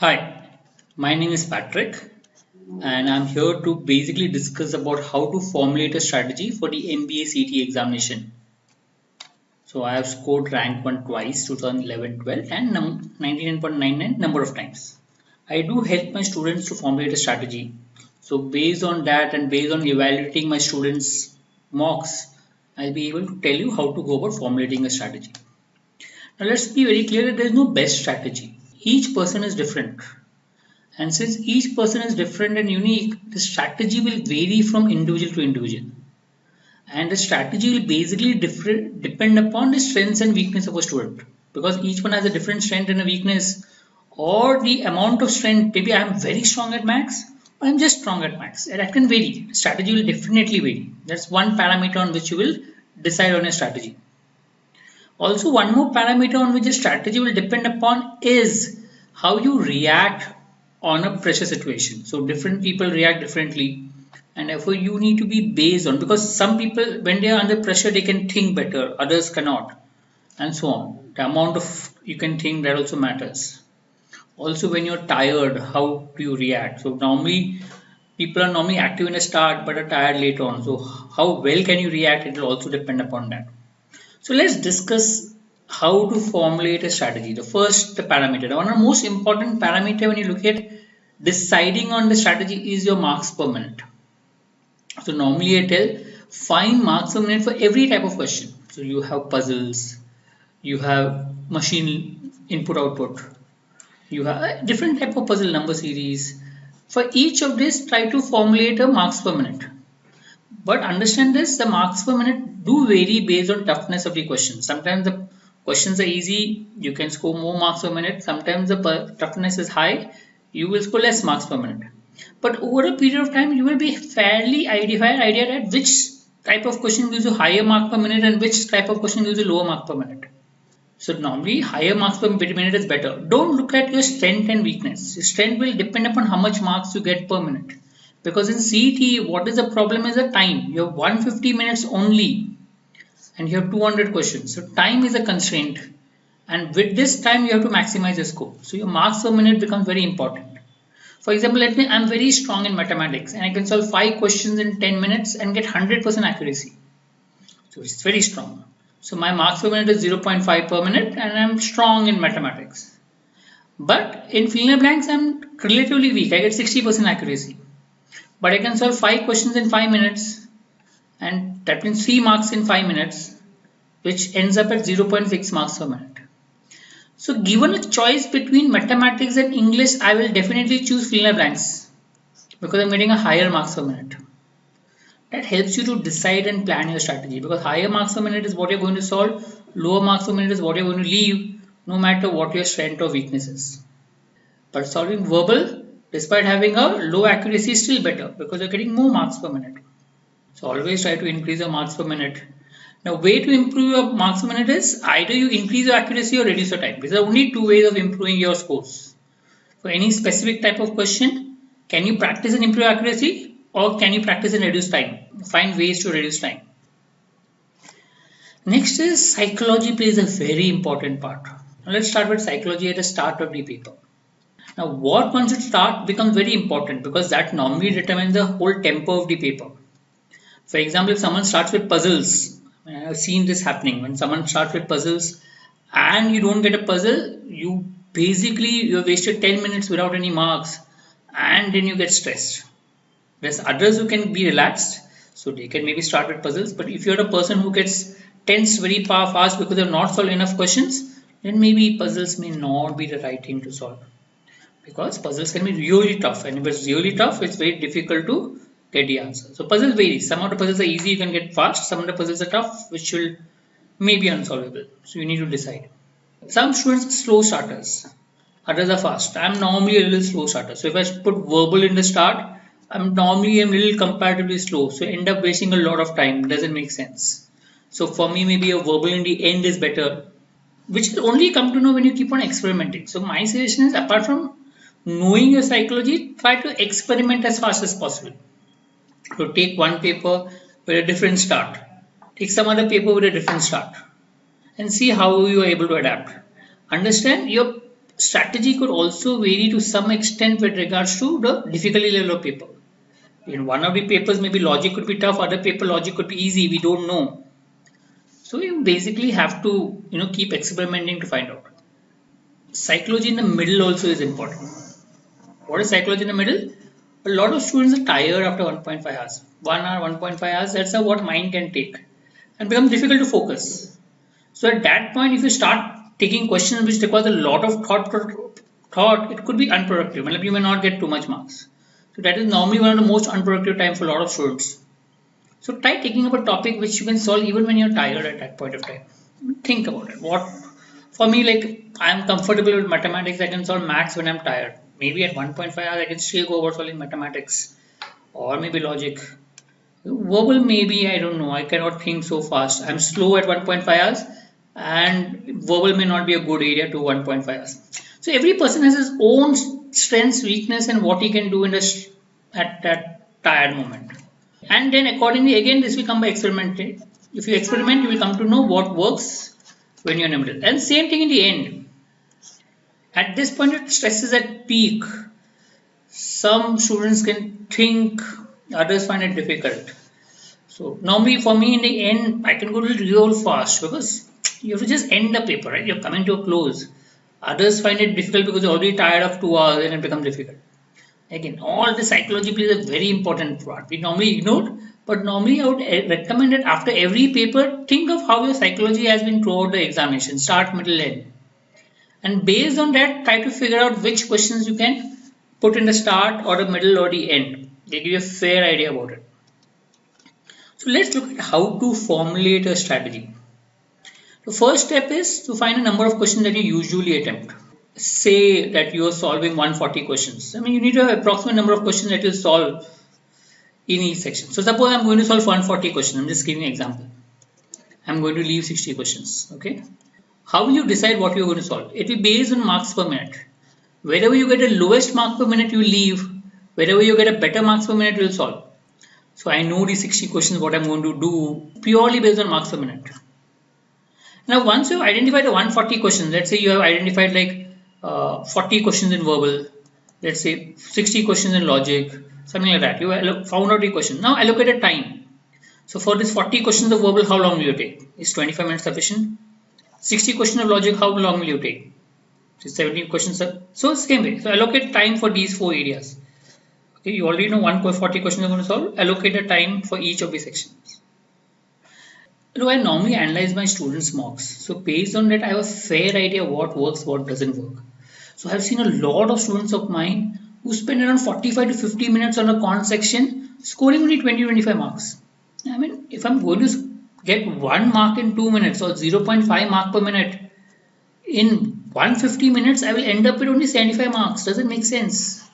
Hi, my name is Patrick and I'm here to basically discuss about how to formulate a strategy for the MBA CET examination. So I have scored rank 1 twice, 2011-12 and 99.99 number of times. I do help my students to formulate a strategy. So based on that and based on evaluating my students' mocks, I'll be able to tell you how to go about formulating a strategy. Now let's be very clear that there is no best strategy. Each person is different. And since each person is different and unique, the strategy will vary from individual to individual. And the strategy will basically depend upon the strengths and weakness of a student. Because each one has a different strength and a weakness, or the amount of strength. Maybe I'm very strong at maths, or I'm just strong at maths. And that can vary. Strategy will definitely vary. That's one parameter on which you will decide on a strategy. Also, one more parameter on which a strategy will depend upon is how you react on a pressure situation. So different people react differently, and therefore you need to be based on, because some people when they are under pressure they can think better, others cannot, and so on. The amount of you can think, that also matters. Also when you're tired, how do you react? So normally people are normally active in the start but are tired later on. So how well can you react? It will also depend upon that. So let's discuss how to formulate a strategy. The first, the parameter. One of the most important parameter when you look at deciding on the strategy is your marks per minute. So normally I tell find marks per minute for every type of question. So you have puzzles, you have machine input output, you have a different type of puzzle number series. For each of this, try to formulate a marks per minute. But understand this, the marks per minute do vary based on toughness of the question. Sometimes the questions are easy, you can score more marks per minute. Sometimes the toughness is high, you will score less marks per minute. But over a period of time, you will be fairly idea that which type of question gives you higher mark per minute and which type of question gives you lower mark per minute. So normally higher marks per minute is better. Don't look at your strength and weakness. Your strength will depend upon how much marks you get per minute. Because in CET, what is the problem is the time. You have 150 minutes only and you have 200 questions. So time is a constraint, and with this time you have to maximize your score. So your marks per minute becomes very important. For example, I'm very strong in mathematics and I can solve 5 questions in 10 minutes and get 100% accuracy. So it's very strong. So my marks per minute is 0.5 per minute and I'm strong in mathematics. But in fill in the blanks, I'm relatively weak. I get 60% accuracy. But I can solve 5 questions in 5 minutes, and that means 3 marks in 5 minutes, which ends up at 0.6 marks per minute. So given a choice between mathematics and English, I will definitely choose fill in the blanks because I'm getting a higher marks per minute. That helps you to decide and plan your strategy, because higher marks per minute is what you're going to solve, lower marks per minute is what you're going to leave, no matter what your strength or weakness is. But solving verbal, despite having a low accuracy, is still better because you're getting more marks per minute. So always try to increase your marks per minute. Now, way to improve your marks per minute is either you increase your accuracy or reduce your time. These are only two ways of improving your scores. For any specific type of question, can you practice and improve accuracy, or can you practice and reduce time? Find ways to reduce time. Next is psychology plays a very important part. Now let's start with psychology at the start of the paper. Now what one should start becomes very important because that normally determines the whole tempo of the paper. For example, if someone starts with puzzles, I have seen this happening. When someone starts with puzzles and you don't get a puzzle, you've wasted 10 minutes without any marks, and then you get stressed. There's others who can be relaxed, so they can maybe start with puzzles. But if you're a person who gets tense very fast because they've not solved enough questions, then maybe puzzles may not be the right thing to solve. Because puzzles can be really tough, and if it's really tough, it's very difficult to get the answer. So puzzles vary. Some of the puzzles are easy, you can get fast. Some of the puzzles are tough, which will maybe unsolvable. So you need to decide. Some students are slow starters, others are fast. I'm normally a little slow starter. So if I put verbal in the start, I'm normally a little comparatively slow. So end up wasting a lot of time. Doesn't make sense. So for me, maybe a verbal in the end is better, which will only come to know when you keep on experimenting. So my suggestion is, apart from knowing your psychology, try to experiment as fast as possible. So take one paper with a different start, take some other paper with a different start, and see how you are able to adapt. Understand, your strategy could also vary to some extent with regards to the difficulty level of paper. In one of the papers, maybe logic could be tough, other paper logic could be easy, we don't know. So you basically have to, keep experimenting to find out. Psychology in the middle also is important. What is psychology in the middle? A lot of students are tired after 1.5 hours. 1 hour, 1.5 hours, that's what mind can take and becomes difficult to focus. So at that point, if you start taking questions which requires a lot of thought, it could be unproductive. You may not get too much marks. So that is normally one of the most unproductive time for a lot of students. So try taking up a topic which you can solve even when you're tired at that point of time. Think about it. For me, like I'm comfortable with mathematics, I can solve maths when I'm tired. Maybe at 1.5 hours I can still go about solving mathematics or maybe logic. Verbal, maybe, I don't know. I cannot think so fast. I'm slow at 1.5 hours and verbal may not be a good area to 1.5 hours. So every person has his own strengths, weakness and what he can do at that tired moment. And then accordingly, again, this will come by experimenting. If you experiment, you will come to know what works when you're in the middle. And same thing in the end. At this point, your stress is at peak. Some students can think, others find it difficult. So normally for me in the end, I can go real fast because you have to just end the paper, right? You're coming to a close. Others find it difficult because they're already tired of 2 hours and it becomes difficult. Again, all the psychology plays a very important part. We normally ignore, but normally I would recommend that after every paper, think of how your psychology has been throughout the examination, start, middle, end. And based on that, try to figure out which questions you can put in the start or the middle or the end. They give you a fair idea about it. So let's look at how to formulate a strategy. The first step is to find a number of questions that you usually attempt. Say that you are solving 140 questions. You need an approximate number of questions that you'll solve in each section. So suppose I'm going to solve 140 questions. I'm just giving an example. I'm going to leave 60 questions. Okay. How will you decide what you're going to solve? It will be based on marks per minute. Wherever you get the lowest mark per minute, you will leave. Wherever you get a better marks per minute, you will solve. So I know these 60 questions, what I'm going to do purely based on marks per minute. Now, once you've identified the 140 questions, let's say you have identified like 40 questions in verbal, let's say 60 questions in logic, something like that. You found out the question. Now allocate a time. So for this 40 questions of verbal, how long will you take? Is 25 minutes sufficient? 60 questions of logic, how long will you take? 17 questions. So same way. So allocate time for these 4 areas. Okay, you already know 140 questions you're going to solve. Allocate a time for each of these sections. I normally analyze my students' marks. So based on that, I have a fair idea what works, what doesn't work. So I've seen a lot of students of mine who spend around 45 to 50 minutes on a quant section, scoring only 20-25 marks. If I'm going to get 1 mark in 2 minutes or 0.5 mark per minute, in 150 minutes, I will end up with only 75 marks. Doesn't make sense.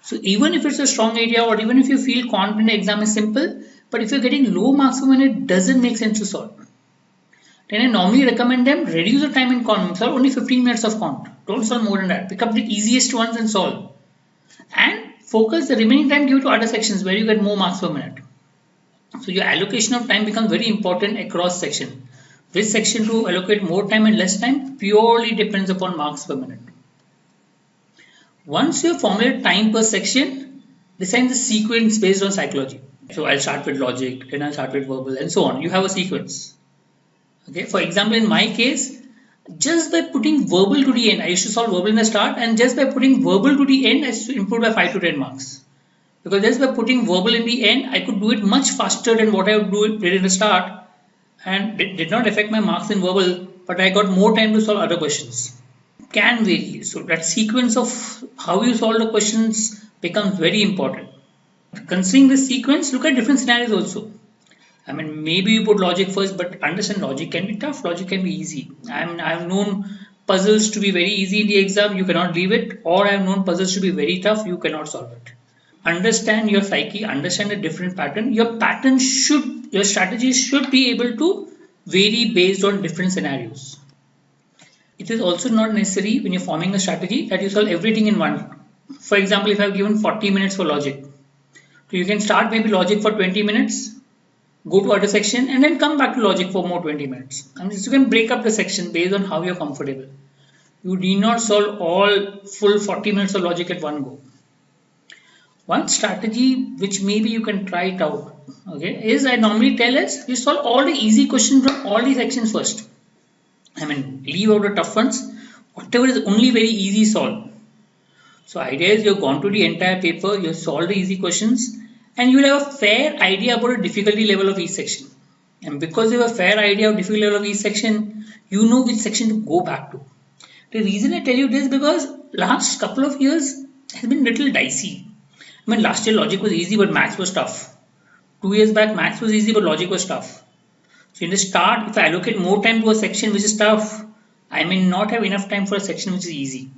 So even if it's a strong area or even if you feel confident the exam is simple, but if you're getting low marks per minute, it doesn't make sense to solve. Then I normally recommend them reduce the time in quant. Solve only 15 minutes of quant. Don't solve more than that. Pick up the easiest ones and solve. And focus the remaining time, give it to other sections where you get more marks per minute. So your allocation of time becomes very important across section. Which section to allocate more time and less time purely depends upon marks per minute. Once you formulate time per section, design the sequence based on psychology. So I'll start with logic, then I'll start with verbal and so on. You have a sequence. Okay, for example, in my case, just by putting verbal to the end, I used to solve verbal in the start, and just by putting verbal to the end, I used to improve by 5 to 10 marks. Because just by putting verbal in the end, I could do it much faster than what I did in the start, and it did not affect my marks in verbal, but I got more time to solve other questions. Can vary. So that sequence of how you solve the questions becomes very important. Considering this sequence, look at different scenarios also. Maybe you put logic first, but understand logic can be tough, logic can be easy. I've known puzzles to be very easy in the exam, you cannot leave it, or I've known puzzles to be very tough, you cannot solve it. Understand your psyche, understand a different pattern. Your strategy should be able to vary based on different scenarios. It is also not necessary when you're forming a strategy that you solve everything in one. For example, if I've given 40 minutes for logic, so you can start maybe logic for 20 minutes, go to other section and then come back to logic for more 20 minutes. You can break up the section based on how you're comfortable. You need not solve all full 40 minutes of logic at one go. One strategy which maybe you can try it out, okay, is I normally tell is you solve all the easy questions from all the sections first. I mean, leave out the tough ones. Whatever is only very easy, solve. So idea is you've gone to the entire paper, you've solved the easy questions, and you'll have a fair idea about the difficulty level of each section. And because you have a fair idea of difficulty level of each section, you know which section to go back to. The reason I tell you this because last couple of years has been little dicey. I mean, last year logic was easy, but maths was tough. 2 years back, maths was easy, but logic was tough. So in the start, if I allocate more time to a section which is tough, I may not have enough time for a section which is easy.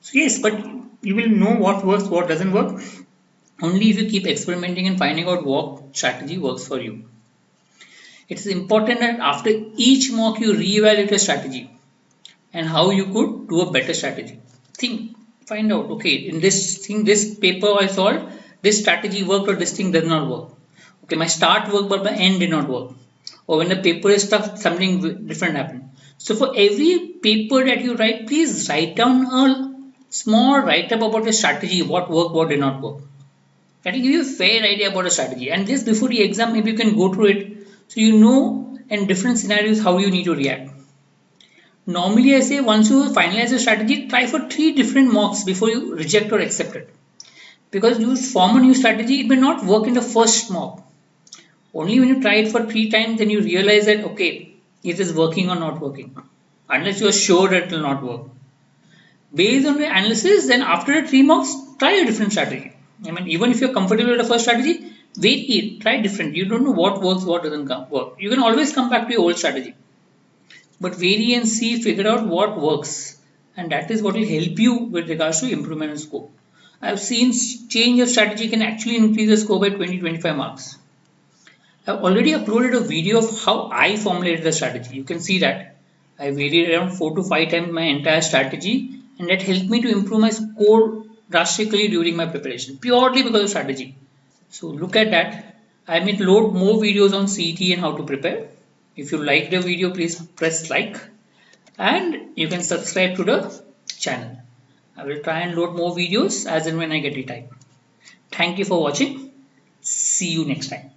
So yes, but you will know what works, what doesn't work, only if you keep experimenting and finding out what strategy works for you. It is important that after each mock you reevaluate your strategy and how you could do a better strategy. Think, find out, okay, in this thing, this paper I solved, this strategy worked or this thing does not work. Okay, my start worked but my end did not work. Or when the paper is tough, something different happened. So for every paper that you write, please write down a small write-up about your strategy, what worked, what did not work. That will give you a fair idea about a strategy. And this before the exam, maybe you can go through it so you know in different scenarios how you need to react. Normally I say once you finalize a strategy, try for 3 different mocks before you reject or accept it. Because you form a new strategy, it may not work in the first mock. Only when you try it for 3 times, then you realize that okay, it is working or not working. Unless you are sure that it will not work. Based on the analysis, then after the 3 mocks, try a different strategy. I mean, even if you're comfortable with the first strategy, vary it, try different. You don't know what works, what doesn't work. You can always come back to your old strategy. But vary and see, figure out what works. And that is what will help you with regards to improvement in score. I've seen change of strategy can actually increase the score by 20-25 marks. I've already uploaded a video of how I formulated the strategy. You can see that. I varied around 4 to 5 times my entire strategy, and that helped me to improve my score drastically during my preparation, purely because of strategy. So look at that. I may load more videos on CET and how to prepare. If you like the video, please press like, and you can subscribe to the channel. I will try and load more videos as and when I get the time. Thank you for watching. See you next time.